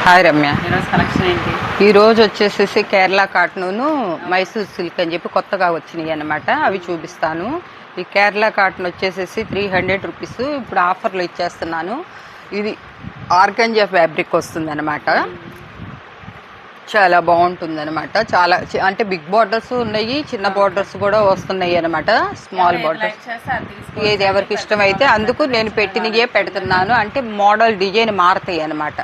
Hi Ramya. ఈరోజు వచ్చేసేసి Kerala cotton Mysore silk అని చెప్పి కొత్తగా వచ్చినాయి అనమాట. అవి చూపిస్తాను. ఈ కేరళ కాటన్ వచ్చేసేసి 300 రూపీస్ ఇప్పుడు ఆఫర్లో ఇచ్చేస్తున్నాను. ఇది ఆర్గంజా ఫ్యాబ్రిక్ వస్తుంది అనమాట. చాలా బాగుంటుంది అనమాట. చాలా అంటే బిగ్ బార్డర్స్ ఉన్నాయి, చిన్న బార్డర్స్ కూడా వస్తున్నాయి అనమాట. స్మాల్ బార్డర్స్ ఏది ఎవరికి ఇష్టమైతే అందుకు నేను పెట్టినయే పెడుతున్నాను. అంటే మోడల్ డిజైన్ మారుతాయి అనమాట.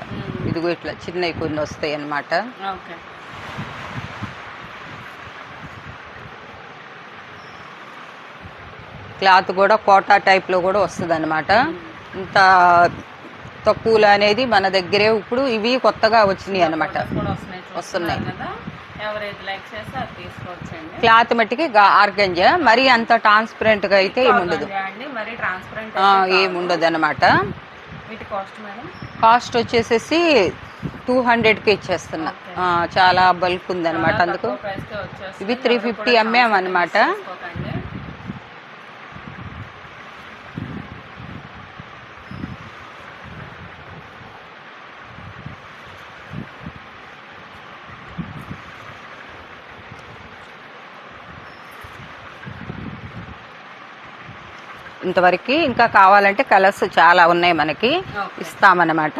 ఇదిగో ఇట్లా చిన్నవి కొన్ని వస్తాయి అనమాట. క్లాత్ కూడా కోటా టైప్లో కూడా వస్తుంది అనమాట. ఇంత తక్కువలో అనేది మన దగ్గరే ఇప్పుడు ఇవి కొత్తగా వచ్చినాయి అనమాట. వస్తున్నాయి. క్లాత్ మట్టికి ఆర్గంజా మరి అంత ట్రాన్స్పరెంట్గా అయితే ఏముండదు, ఏముండదు అనమాట. కాస్ట్ వచ్చేసేసి 200కి ఇచ్చేస్తున్నా. చాలా బల్క్ ఉంది అనమాట. అందుకు ఇవి 350 అమ్మామన్నమాట. ఇంతవరకు ఇంకా కావాలంటే కలర్స్ చాలా ఉన్నాయి మనకి, ఇస్తామన్నమాట.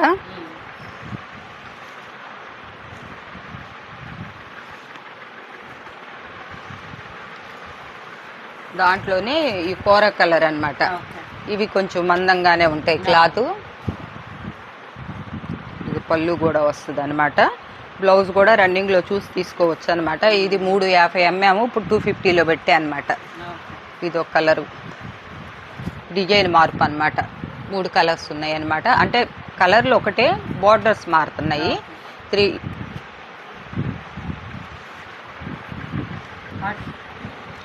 దాంట్లోనే ఈ కూర కలర్ అన్నమాట. ఇవి కొంచెం మందంగానే ఉంటాయి క్లాత్. ఇది పళ్ళు కూడా వస్తుంది అనమాట. బ్లౌజ్ కూడా రన్నింగ్లో చూసి తీసుకోవచ్చు అనమాట. ఇది 350 అమ్మాము, ఇప్పుడు 250లో పెట్టా అనమాట. ఇది ఒక కలరు, డిజైన్ మార్పు అనమాట. 3 కలర్స్ ఉన్నాయి అనమాట. అంటే కలర్లు ఒకటే, బార్డర్స్ మారుతున్నాయి. 3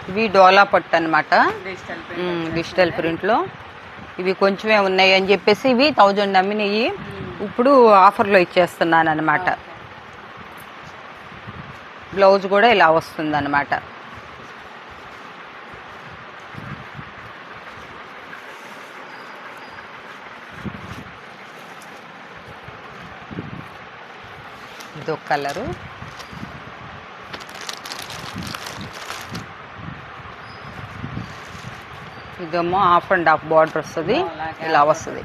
ఇవి డోలా పట్టు అనమాట, డిజిటల్ ప్రింట్లో. ఇవి కొంచెమే ఉన్నాయి అని చెప్పేసి ఇవి 1000 అమ్మినవి ఇప్పుడు ఆఫర్లో ఇచ్చేస్తున్నాను అనమాట. బ్లౌజ్ కూడా ఇలా వస్తుంది అనమాట. ఇదొక కలరు. ఇదేమో హాఫ్ అండ్ హాఫ్ బార్డర్ వస్తుంది, ఇలా వస్తుంది.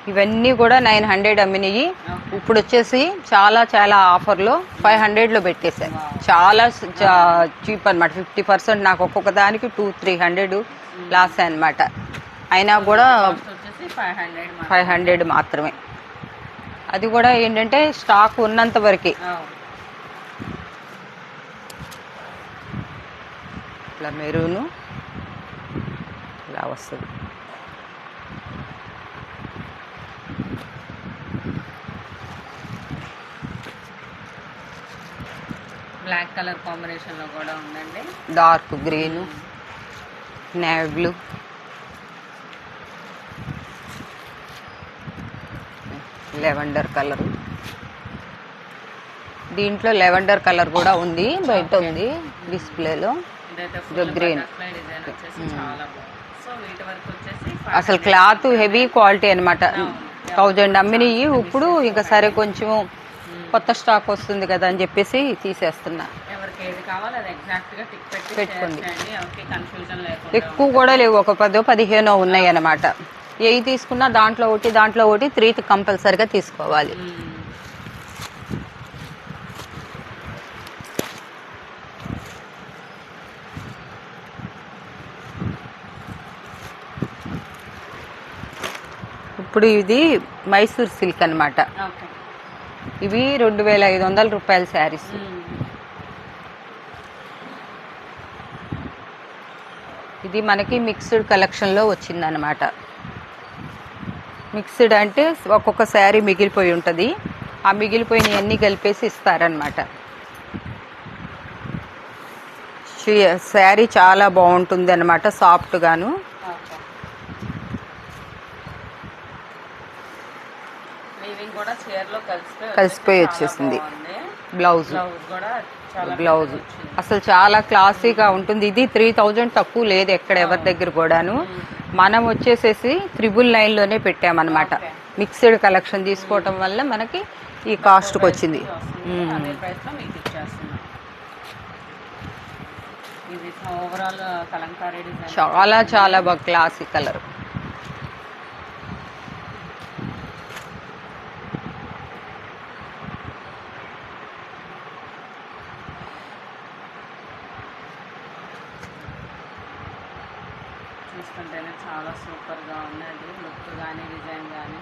ఇవన్నీ కూడా 900 అమ్మినవి ఇప్పుడు వచ్చేసి చాలా చాలా ఆఫర్లో 500లో పెట్టేశారు. చాలా చీప్ అనమాట. 50% నాకు ఒక్కొక్క దానికి 200-300 లాస్ అనమాట. అయినా కూడా 500 మాత్రమే. అది కూడా ఏంటంటే స్టాక్ ఉన్నంత వరకే. ఇట్లా మెరూను ఇలా వస్తుంది. బ్లాక్ కలర్ కాంబినేషన్ లో కూడా ఉందండి. Dark green, navy blue, lavender colour. దీంట్లో లెవెండర్ కలర్ కూడా ఉంది, బయట ఉంది డిస్ప్లేలో. గ్రీన్. అసలు క్లాత్ హెవీ క్వాలిటీ అనమాట. 1000 అమ్మినవి ఇప్పుడు ఇంకా సరే కొంచెం కొత్త స్టాక్ వస్తుంది కదా అని చెప్పేసి తీసేస్తున్నా. పెట్టుకోండి. ఎక్కువ కూడా లేవు, ఒక 10-15 ఉన్నాయి అన్నమాట. ఏవి తీసుకున్నా దాంట్లో ఒకటి 3 కంపల్సరిగా తీసుకోవాలి. ఇప్పుడు ఇది మైసూర్ సిల్క్ అనమాట. ఇవి 2500 రూపాయల శారీస్. ఇది మనకి మిక్స్డ్ కలెక్షన్లో వచ్చిందనమాట. మిక్స్డ్ అంటే ఒక్కొక్క శారీ మిగిలిపోయి ఉంటుంది, ఆ మిగిలిపోయినవన్నీ కలిపేసి ఇస్తారనమాట. శారీ చాలా బాగుంటుంది అనమాట, సాఫ్ట్గాను. కలిసిపోయి వచ్చేసింది. బ్లౌజ్ అసలు చాలా క్లాసీగా ఉంటుంది. ఇది 3000 తక్కువ లేదు ఎక్కడ ఎవరి దగ్గర కూడాను. మనం వచ్చేసేసి 999లోనే పెట్టామన్నమాట. మిక్స్డ్ కలెక్షన్ తీసుకోవటం వల్ల మనకి ఈ కాస్ట్కి వచ్చింది. అదే ప్రైస్లో మీకు ఇచ్చేస్తున్నాం. ఇది ఓవరాల్ కలంకారీ డిజైన్ చాలా చాలా బాగా క్లాసిక్ కలర్. చూస్తుంటేనే చాలా సూపర్గా ఉన్నది లుక్ కానీ డిజైన్ కానీ.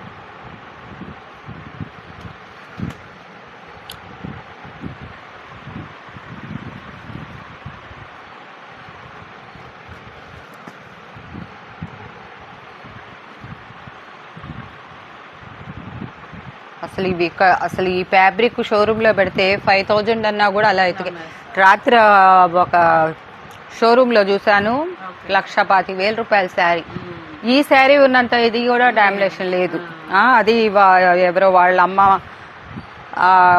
అసలు ఈ ఫ్యాబ్రిక్ షోరూంలో పెడితే 5000 అన్నా కూడా అలా అయితే. రాత్రి ఒక షోరూంలో చూశాను, 1,25,000 రూపాయల శారీ. ఈ శారీ ఉన్నంత ఇది కూడా డామినేషన్ లేదు. అది ఎవరో వాళ్ళ అమ్మ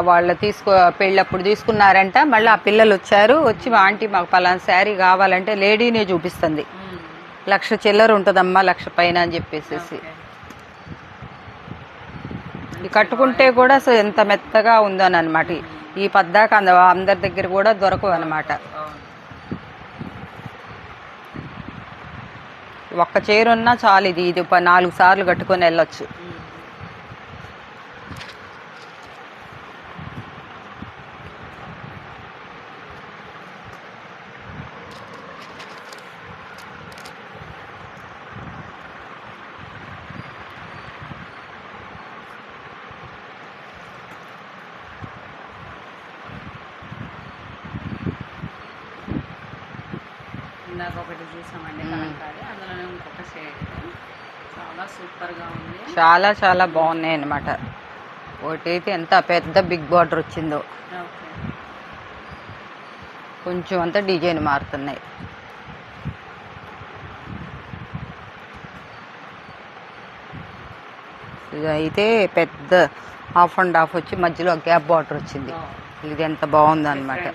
వాళ్ళు పెళ్ళప్పుడు తీసుకున్నారంట. మళ్ళీ ఆ పిల్లలు వచ్చి ఆంటీ మాకు పలానా శారీ కావాలంటే లేడీనే చూపిస్తుంది. 1,00,000 చిల్లర ఉంటుందమ్మా, 1,00,000 పైన అని చెప్పేసి. ఇది కట్టుకుంటే కూడా అసలు ఎంత మెత్తగా ఉందని అనమాట. ఈ పద్దాక అందరి దగ్గర కూడా దొరకవు అనమాట. ఒక్క చీర ఉన్నా చాలు, ఇది 4 సార్లు కట్టుకొని వెళ్ళొచ్చు. ఇందాక ఒకటి చూసామండి కలంకారీ, అందులోనే ఇంకొక షేడ్ చాలా సూపర్గా ఉంది. చాలా చాలా బాగున్నాయి అన్నమాట. ఒకటైతే ఎంత పెద్ద బిగ్ బార్డర్ వచ్చిందో, కొంచెం అంతా డిజైన్ మారుతున్నాయి. ఇదైతే పెద్ద హాఫ్ అండ్ హాఫ్ వచ్చి మధ్యలో గ్యాప్ బార్డర్ వచ్చింది. ఇది ఎంత బాగుంది అనమాట.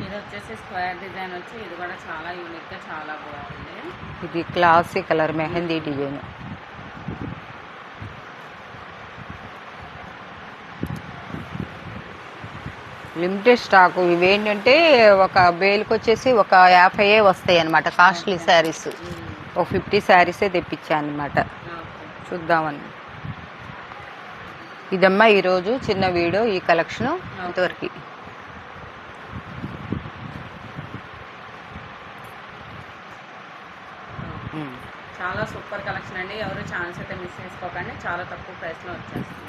ఇది వచ్చేసి స్క్వేర్ డిజైన్ వచ్చి ఇది కూడా చాలా యూనిక్గా చాలా బాగుంది. ఇది classic colour mehndi design. Limited stock. ఇవేంటంటే ఒక బేల్కి వచ్చేసి ఒక 50 వస్తాయి అనమాట. కాస్ట్లీ శారీస్ ఒక 50 శారీసే తెప్పించాను అనమాట. చూద్దామని ఇదమ్మా ఈరోజు చిన్న వీడియో. ఈ కలెక్షన్ ఇంతవరకు. చాలా సూపర్ కలెక్షన్ అండి. ఎవరు ఛాన్స్ అయితే మిస్ చేసుకోకండి. చాలా తక్కువ ప్రైస్లో వచ్చేస్తుంది.